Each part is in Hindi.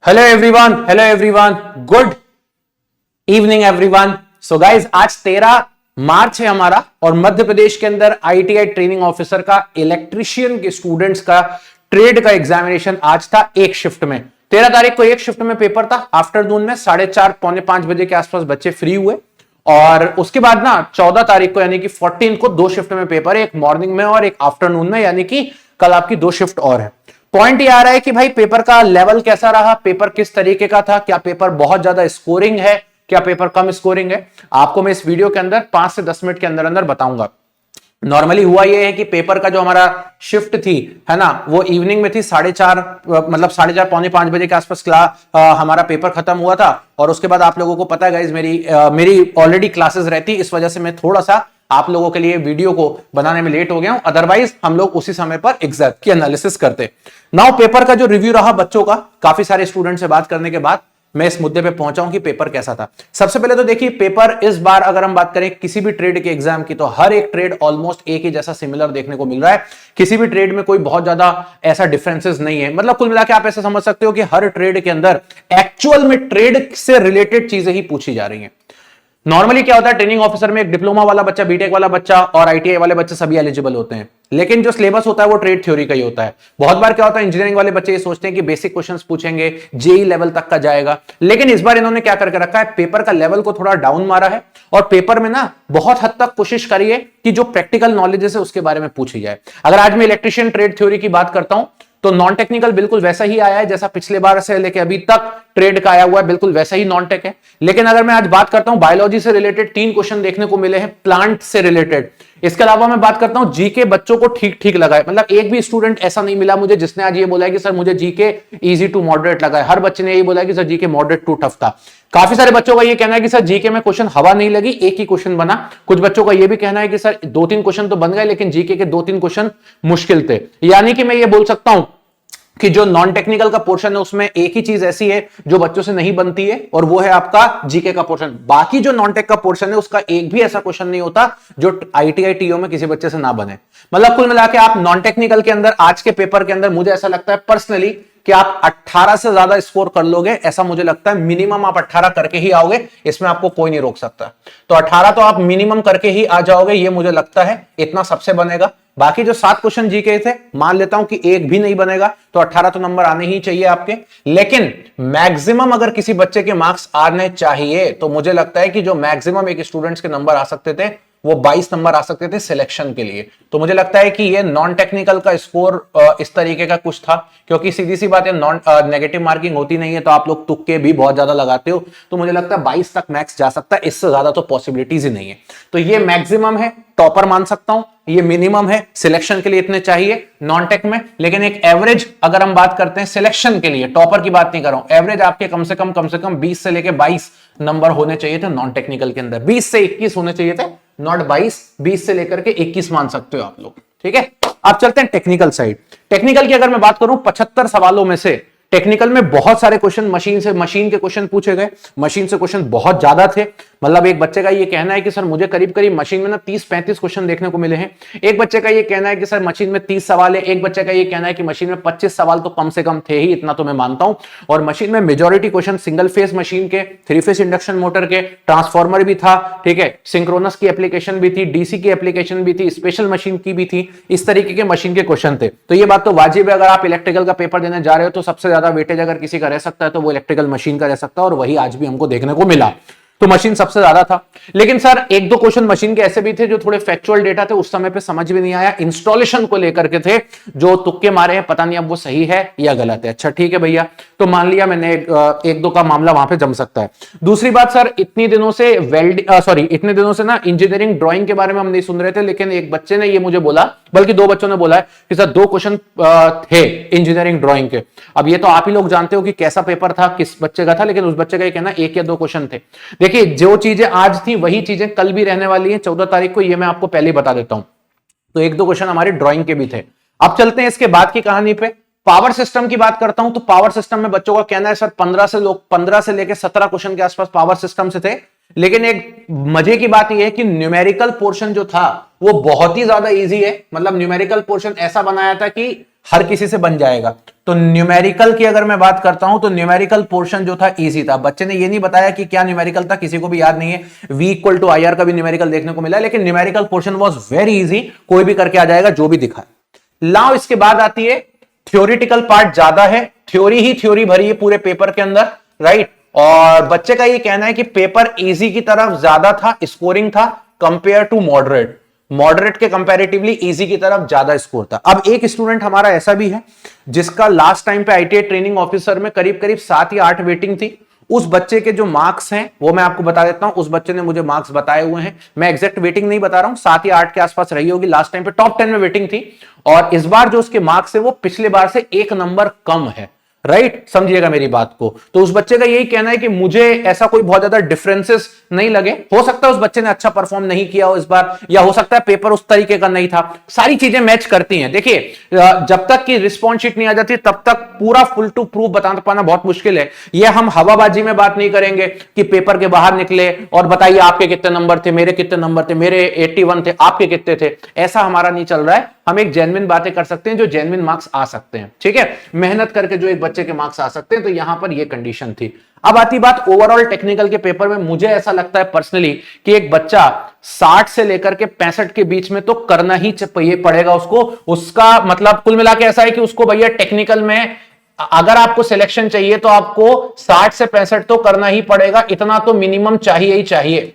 Hello everyone, good evening everyone. So guys, आज 13 मार्च है हमारा और मध्य प्रदेश के अंदर आईटीआई ट्रेनिंग ऑफिसर का इलेक्ट्रीशियन के स्टूडेंट्स का ट्रेड का एग्जामिनेशन आज था एक शिफ्ट में। 13 तारीख को एक शिफ्ट में पेपर था, आफ्टरनून में 4:30 पौने 5 बजे के आसपास बच्चे फ्री हुए और उसके बाद ना 14 तारीख को यानी कि 14 को 2 शिफ्ट में पेपर है, एक मॉर्निंग में और एक आफ्टरनून में, यानी कि कल आपकी 2 शिफ्ट और है। पॉइंट ये आ रहा है कि भाई पेपर का लेवल कैसा रहा, पेपर किस तरीके का था, क्या पेपर बहुत ज्यादा स्कोरिंग है, क्या पेपर कम स्कोरिंग है, आपको मैं इस वीडियो के अंदर 5 से 10 मिनट के अंदर अंदर बताऊंगा। नॉर्मली हुआ ये है कि पेपर का जो हमारा शिफ्ट थी है ना, वो इवनिंग में थी 4:30, मतलब 4:30 पौने 5 बजे के आसपास हमारा पेपर खत्म हुआ था। और उसके बाद आप लोगों को पता है गाइज, मेरी ऑलरेडी क्लासेस रहती, इस वजह से मैं थोड़ा सा आप लोगों के लिए वीडियो को बनाने में लेट हो गया हूं, अदरवाइज हम लोग उसी समय पर एग्जाम की एनालिसिस करते। नाउ पेपर का जो रिव्यू रहा बच्चों का, काफी सारे स्टूडेंट से बात करने के बाद मैं इस मुद्दे पे पहुंचा हूं कि पेपर कैसा था। सबसे पहले तो देखिए, पेपर इस बार अगर हम बात करें किसी भी ट्रेड के एग्जाम की, तो हर एक ट्रेड ऑलमोस्ट एक ही जैसा सिमिलर देखने को मिल रहा है। किसी भी ट्रेड में कोई बहुत ज्यादा ऐसा डिफरेंसेस नहीं है। मतलब कुल मिला के आप ऐसा समझ सकते हो कि हर ट्रेड के अंदर एक्चुअल में ट्रेड से रिलेटेड चीजें ही पूछी जा रही हैं। नॉर्मली क्या होता है, ट्रेनिंग ऑफिसर में एक डिप्लोमा वाला बच्चा, बीटेक वाला बच्चा और आईटीआई वाले बच्चे सभी एलिजिबल होते हैं, लेकिन जो सिलेबस होता है वो ट्रेड थ्योरी का ही होता है। बहुत बार क्या होता है, इंजीनियरिंग वाले बच्चे ये सोचते हैं कि बेसिक क्वेश्चंस पूछेंगे, जेई लेवल तक का जाएगा, लेकिन इस बार इन्होंने क्या करके रखा है, पेपर का लेवल को थोड़ा डाउन मारा है और पेपर में ना बहुत हद तक कोशिश करिए कि जो प्रैक्टिकल नॉलेजेस है उसके बारे में पूछी जाए। अगर आज मैं इलेक्ट्रिशियन ट्रेड थ्योरी की बात करता हूं तो नॉन टेक्निकल बिल्कुल वैसा ही आया है जैसा पिछले बार से लेके अभी तक ट्रेड का आया हुआ है, बिल्कुल वैसा ही नॉन टेक है। लेकिन अगर मैं आज बात करता हूं, बायोलॉजी से रिलेटेड 3 क्वेश्चन देखने को मिले हैं, प्लांट से रिलेटेड। इसके अलावा मैं बात करता हूं जीके, बच्चों को ठीक ठीक लगा है। मतलब एक भी स्टूडेंट ऐसा नहीं मिला मुझे जिसने आज ये बोला है कि सर मुझे जीके इजी टू मॉडरेट लगा है। हर बच्चे ने यही बोला है कि sir GK moderate to tough था। काफी सारे बच्चों का ये कहना है कि सर जीके में क्वेश्चन हवा नहीं लगी, एक ही क्वेश्चन बना। कुछ बच्चों का ये भी कहना है कि सर 2-3 क्वेश्चन तो बन गए लेकिन जीके के 2-3 क्वेश्चन मुश्किल थे। यानी कि मैं ये बोल सकता हूं कि जो नॉन टेक्निकल का पोर्शन है उसमें एक ही चीज ऐसी है जो बच्चों से नहीं बनती है और वो है आपका जीके का पोर्शन। बाकी जो नॉन टेक का पोर्शन है उसका एक भी ऐसा क्वेश्चन नहीं होता जो आईटीआई टीओ में किसी बच्चे से ना बने। मतलब कुल मिला के आप नॉन टेक्निकल के अंदर आज के पेपर के अंदर मुझे ऐसा लगता है पर्सनली कि आप 18 से ज्यादा स्कोर कर लोगे, ऐसा मुझे लगता है। मिनिमम आप 18 करके ही आओगे, इसमें आपको कोई नहीं रोक सकता। तो 18 तो आप मिनिमम करके ही आ जाओगे, ये मुझे लगता है इतना सबसे बनेगा। बाकी जो 7 क्वेश्चन जीके थे, मान लेता हूं कि एक भी नहीं बनेगा तो 18 तो नंबर आने ही चाहिए आपके। लेकिन मैक्सिमम अगर किसी बच्चे के मार्क्स आने चाहिए तो मुझे लगता है कि जो मैक्सिमम एक स्टूडेंट्स के नंबर आ सकते थे वो 22 नंबर आ सकते थे सिलेक्शन के लिए। तो मुझे लगता है कि ये नॉन टेक्निकल का स्कोर इस तरीके का कुछ था, क्योंकि सीधी सी बात है नॉन नेगेटिव मार्किंग होती नहीं है तो आप लोग तुक्के भी बहुत ज्यादा लगाते हो। तो मुझे लगता है 22 तक मैक्स जा सकता है, इससे ज्यादा तो पॉसिबिलिटीज ही नहीं है। तो ये मैक्सिमम है, टॉपर मान सकता हूं, ये मिनिमम है, सिलेक्शन के लिए इतने चाहिए नॉन टेक में। लेकिन एक एवरेज अगर हम बात करते हैं सिलेक्शन के लिए, टॉपर की बात नहीं कर रहा हूं, एवरेज आपके कम से कम 20 से लेके 22 नंबर होने चाहिए थे नॉन टेक्निकल के अंदर। 20 से 21 होने चाहिए थे, नॉट 22, 20 से लेकर के 21 मान सकते हो आप लोग। ठीक है, अब चलते हैं टेक्निकल साइड। टेक्निकल की अगर मैं बात करूं, 75 सवालों में से टेक्निकल में बहुत सारे क्वेश्चन मशीन के क्वेश्चन पूछे गए। मशीन से क्वेश्चन बहुत ज्यादा थे। मतलब एक बच्चे का ये कहना है कि सर मुझे करीब करीब मशीन में ना 30-35 क्वेश्चन देखने को मिले हैं। एक बच्चे का ये कहना है कि सर मशीन में 30 सवाल है। एक बच्चे का ये कहना है कि मशीन में 25 सवाल तो कम से कम थे ही, इतना तो मैं मानता हूं। और मशीन में majority question single phase machine के, 3 फेस इंडक्शन मोटर के, ट्रांसफॉर्मर भी था, ठीक है, सिंक्रोनस की एप्लीकेशन भी थी, डीसी की एप्लीकेशन भी थी, स्पेशल मशीन की भी थी। इस तरीके के मशीन के क्वेश्चन थे। तो ये बात तो वाजिब है, अगर आप इलेक्ट्रिकल का पेपर देने जा रहे हो तो सबसे ज्यादा वेटेज अगर किसी का रह सकता है तो वो इलेक्ट्रिकल मशीन का रह सकता है, और वही आज भी हमको देखने को मिला। तो मशीन सबसे ज्यादा था। लेकिन सर 1-2 क्वेश्चन मशीन के ऐसे भी थे जो थोड़े फैक्चुअल डेटा थे, उस समय पे समझ भी नहीं आया, इंस्टॉलेशन को लेकर के थे, जो तुक्के मारे हैं, पता नहीं अब वो सही है या गलत है। अच्छा ठीक है भैया, तो मान लिया मैंने 1-2 का मामला वहां पे जम सकता है। दूसरी बात सर, इतने दिनों से ना इंजीनियरिंग ड्राइंग के बारे में हम नहीं सुन रहे थे, लेकिन एक बच्चे ने ये मुझे बोला, बल्कि 2 बच्चों ने बोला है कि सर 2 क्वेश्चन थे इंजीनियरिंग ड्राइंग के। अब ये तो आप ही लोग जानते हो कि कैसा पेपर था, किस बच्चे का था, लेकिन उस बच्चे का ये कहना 1 या 2 क्वेश्चन थे। देखिए, जो चीजें आज थी वही चीजें कल भी रहने वाली हैं 14 तारीख को, ये मैं आपको पहले ही बता देता हूं। तो 1-2 क्वेश्चन हमारे ड्राइंग के भी थे। अब चलते हैं इसके बाद की कहानी पे। पावर सिस्टम की बात करता हूं तो पावर सिस्टम में बच्चों का कहना है सर 15 से लेकर 17 क्वेश्चन के आसपास पावर सिस्टम से थे। लेकिन एक मजे की बात यह है कि न्यूमेरिकल पोर्शन जो था वो बहुत ही ज्यादा इजी है। मतलब न्यूमेरिकल पोर्शन ऐसा बनाया था कि हर किसी से बन जाएगा। तो न्यूमेरिकल की अगर मैं बात करता हूं तो न्यूमेरिकल पोर्शन जो था इजी था। बच्चे ने ये नहीं बताया कि क्या न्यूमेरिकल था, किसी को भी याद नहीं है। V equal to I R का भी न्यूमेरिकल देखने को मिला, लेकिन numerical portion was very easy, कोई भी करके आ जाएगा जो भी दिखा है। लाओ इसके बाद आती है थ्योरिटिकल पार्ट, ज्यादा है, थ्योरी ही थ्योरी भरी है पूरे पेपर के अंदर, राइट। और बच्चे का ये कहना है कि पेपर इजी की तरफ ज्यादा था, स्कोरिंग था कंपेयर टू मॉडरेट, मॉडरेट के कंपैरेटिवली इजी की तरफ ज्यादा स्कोर था। अब एक स्टूडेंट हमारा ऐसा भी है जिसका लास्ट टाइम पे आईटीआई ट्रेनिंग ऑफिसर में करीब करीब 7 या 8 वेटिंग थी। उस बच्चे के जो मार्क्स हैं वो मैं आपको बता देता हूं। उस बच्चे ने मुझे मार्क्स बताए हुए हैं, मैं एग्जैक्ट वेटिंग नहीं बता रहा हूं, 7 या 8 के आसपास रही होगी। लास्ट टाइम पे टॉप 10 में वेटिंग थी, और इस बार जो उसके मार्क्स है वो पिछले बार से 1 नंबर कम है, राइट। समझिएगा मेरी बात को। तो उस बच्चे का यही कहना है कि मुझे ऐसा कोई बहुत ज्यादा डिफरेंसेस नहीं लगे। हो सकता है उस बच्चे ने अच्छा परफॉर्म नहीं किया हो इस बार, या हो सकता है पेपर उस तरीके का नहीं था। सारी चीजें मैच करती हैं। देखिए, जब तक कि रिस्पॉन्स शीट नहीं आ जाती तब तक पूरा फुल टू प्रूफ बता पाना बहुत मुश्किल है। यह हम हवाबाजी में बात नहीं करेंगे कि पेपर के बाहर निकले और बताइए आपके कितने नंबर थे, मेरे कितने नंबर थे, मेरे 81 थे, आपके कितने थे। ऐसा हमारा नहीं चल रहा है। हम एक जेन्युइन बातें कर सकते हैं, जो जेन्युइन मार्क्स आ सकते हैं, ठीक है। मेहनत करके जो एक बच्चे के मार्क्स आ सकते हैं, तो यहां पर ये कंडीशन थी। अब आती बात ओवरऑल टेक्निकल के पेपर में। मुझे ऐसा लगता है पर्सनली कि एक बच्चा 60 से लेकर के 65 के बीच में तो करना ही पड़ेगा उसको। उसका मतलब कुल मिला के ऐसा है कि उसको भैया टेक्निकल में अगर आपको सिलेक्शन चाहिए तो आपको 60 से 65 तो करना ही पड़ेगा। इतना तो मिनिमम चाहिए ही चाहिए,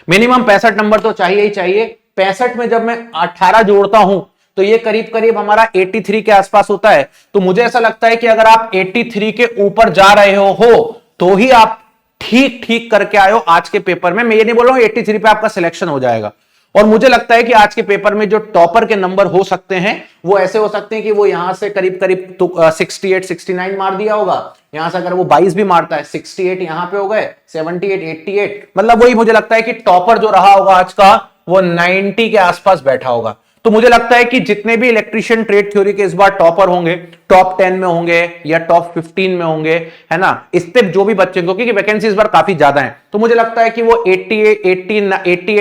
मिनिमम 65 नंबर तो चाहिए ही चाहिए। 65 में जब मैं 18 जोड़ता हूं तो ये करीब करीब हमारा 83 के आसपास होता है। तो मुझे ऐसा लगता है कि अगर आप 83 के ऊपर जा रहे हो तो ही आप ठीक ठीक करके आए हो आज के पेपर में। मैं ये नहीं बोल रहा हूं 83 पे आपका सिलेक्शन हो जाएगा। और मुझे लगता है कि आज के पेपर में जो टॉपर के नंबर हो सकते हैं वो ऐसे हो सकते हैं कि वो यहां से करीब करीब 68 69 मार दिया होगा। यहां से अगर वो 22 भी मारता है, 68 यहां पे हो गए, 78 88, मतलब वही मुझे लगता है कि टॉपर जो रहा होगा आज का वो 90 के आसपास बैठा होगा। तो मुझे लगता है कि जितने भी इलेक्ट्रीशियन ट्रेड थ्योरी के इस बार टॉपर होंगे, टॉप 10 में होंगे या टॉप 15 में होंगे, है ना, इस पे जो भी बच्चे, क्योंकि वैकेंसी इस बार काफी ज्यादा है, तो मुझे लगता है कि वो 88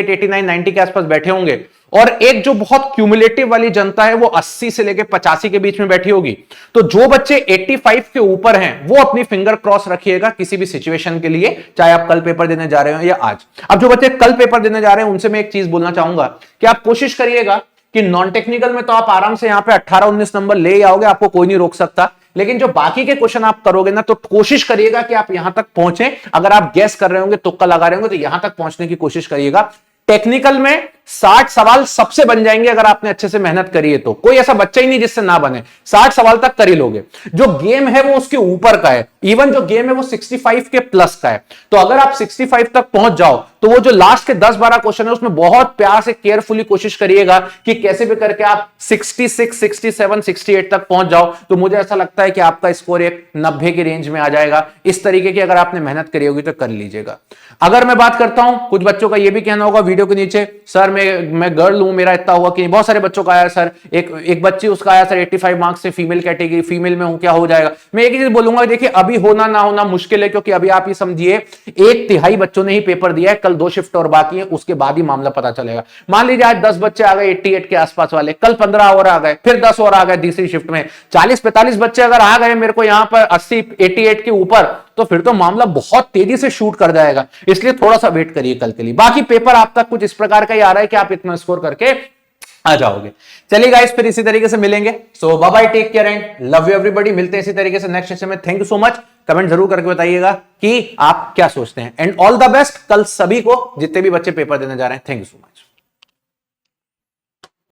89 90 के आसपास बैठे होंगे। और एक जो बहुत क्यूमुलेटिव वाली जनता है वो 80 से लेकर 85 के बीच में बैठी होगी। तो जो बच्चे 85 के ऊपर हैं वो अपनी फिंगर क्रॉस रखिएगा किसी भी सिचुएशन के लिए, चाहे आप कल पेपर देने जा रहे हो या आज। अब जो बच्चे कल पेपर देने जा रहे हैं उनसे मैं एक चीज बोलना चाहूंगा कि आप कोशिश करिएगा कि नॉन टेक्निकल में तो आप आराम से यहां पे 18-19 नंबर ले आओगे, आपको कोई नहीं रोक सकता। लेकिन जो बाकी के क्वेश्चन आप करोगे ना, तो कोशिश करिएगा कि आप यहां तक पहुंचे। अगर आप गैस कर रहे होंगे, तुक्का लगा रहे होंगे, तो यहां तक पहुंचने की कोशिश करिएगा। टेक्निकल में 60 सवाल सबसे बन जाएंगे अगर आपने अच्छे से मेहनत करी है तो। कोई ऐसा बच्चा ही नहीं जिससे ना बने, 60 सवाल तक कर ही लोगे। जो गेम है वो उसके ऊपर का है, इवन जो गेम है वो 65 के प्लस का है। तो अगर आप 65 तक पहुंच जाओ तो वो जो लास्ट के 10-12 क्वेश्चन है उसमें बहुत प्यार से केयरफुली कोशिश करिएगा कि कैसे भी करके आप 66 67 68 तक पहुंच जाओ। तो मुझे ऐसा लगता है कि आपका स्कोर एक 90 की रेंज में आ जाएगा। इस तरीके की अगर आपने मेहनत करी होगी तो कर लीजिएगा। अगर मैं बात करता हूं, कुछ बच्चों का यह भी कहना होगा वीडियो के नीचे, सर मैं गर्ल हूं, मेरा इतना हुआ कि नहीं। बहुत सारे बच्चों का आया सर, एक बच्ची उसका आया सर 85 मार्क्स से, फीमेल कैटेगरी, फीमेल में हूं, क्या हो जाएगा। मैं एक ही चीज बोलूंगा, देखिए अभी होना ना होना मुश्किल है, क्योंकि अभी आप ये समझिए 1/3 बच्चों ने ही पेपर दिया है, कल 2 शिफ्ट और बाकी है, उसके बाद ही मामला पता चलेगा। मान लीजिए आज 10 बच्चे आ गए 88 के आसपास वाले, कल 15 और आ गए, फिर 10 और आ गए तीसरी शिफ्ट में, 40-45 बच्चे अगर आ गए मेरे को यहां पर 80-88 के ऊपर, तो फिर तो मामला बहुत तेजी से शूट कर जाएगा। इसलिए थोड़ा सा वेट करिए कल के लिए। बाकी पेपर आप तक कुछ इस प्रकार का ही आ रहा है कि आप इतना स्कोर करके आ जाओगे। चलिए गाइस, फिर इसी तरीके से मिलेंगे। So bye bye, take care and love you everybody. मिलते हैं इसी तरीके से नेक्स्ट सेशन में। Thank you so much. Comment जरूर करके बताइएगा कि आप क्या सोचते हैं, एंड ऑल द बेस्ट कल सभी को, जितने भी बच्चे पेपर देने जा रहे हैं। Thank you so much.